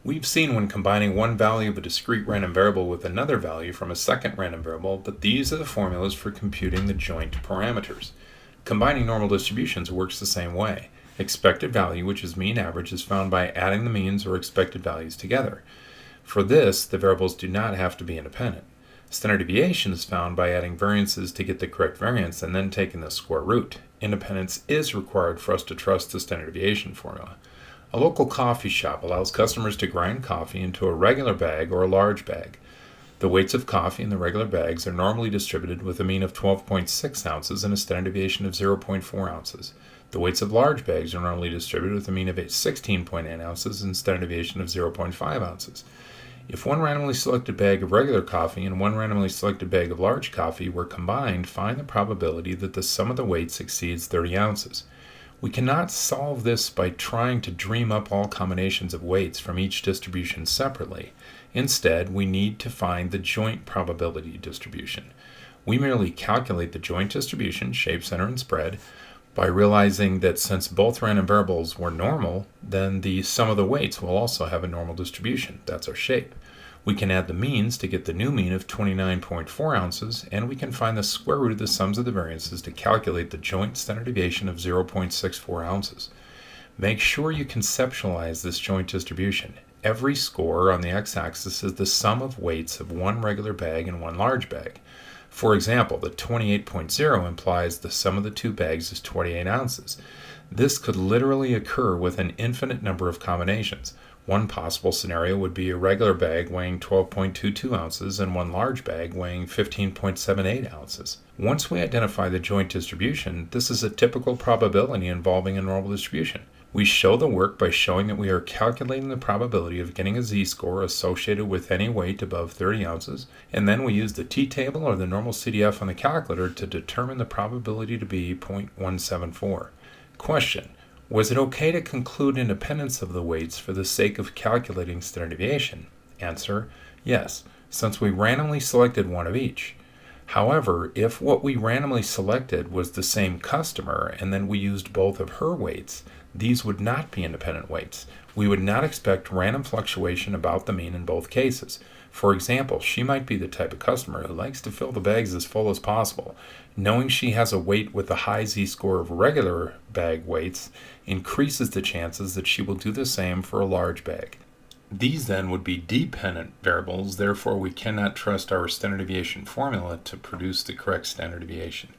We've seen when combining one value of a discrete random variable with another value from a second random variable that these are the formulas for computing the joint parameters. Combining normal distributions works the same way. Expected value, which is mean average, is found by adding the means or expected values together. For this, the variables do not have to be independent. Standard deviation is found by adding variances to get the correct variance and then taking the square root. Independence is required for us to trust the standard deviation formula. A local coffee shop allows customers to grind coffee into a regular bag or a large bag. The weights of coffee in the regular bags are normally distributed with a mean of 12.6 ounces and a standard deviation of 0.4 ounces. The weights of large bags are normally distributed with a mean of 16.8 ounces and standard deviation of 0.5 ounces. If one randomly selected bag of regular coffee and one randomly selected bag of large coffee were combined, find the probability that the sum of the weights exceeds 30 ounces. We cannot solve this by trying to dream up all combinations of weights from each distribution separately. Instead, we need to find the joint probability distribution. We merely calculate the joint distribution, shape, center, and spread, by realizing that since both random variables were normal, then the sum of the weights will also have a normal distribution. That's our shape. We can add the means to get the new mean of 29.4 ounces, and we can find the square root of the sums of the variances to calculate the joint standard deviation of 0.64 ounces. Make sure you conceptualize this joint distribution. Every score on the x-axis is the sum of weights of one regular bag and one large bag. For example, the 28.0 implies the sum of the two bags is 28 ounces. This could literally occur with an infinite number of combinations. One possible scenario would be a regular bag weighing 12.22 ounces and one large bag weighing 15.78 ounces. Once we identify the joint distribution, this is a typical probability involving a normal distribution. We show the work by showing that we are calculating the probability of getting a z-score associated with any weight above 30 ounces, and then we use the t-table or the normal CDF on the calculator to determine the probability to be 0.174. Question: was it okay to conclude independence of the weights for the sake of calculating standard deviation? Answer: yes, since we randomly selected one of each. However, if what we randomly selected was the same customer and then we used both of her weights, these would not be independent weights. We would not expect random fluctuation about the mean in both cases. For example, she might be the type of customer who likes to fill the bags as full as possible. Knowing she has a weight with a high z-score of regular bag weights increases the chances that she will do the same for a large bag. These then would be dependent variables, therefore we cannot trust our standard deviation formula to produce the correct standard deviation.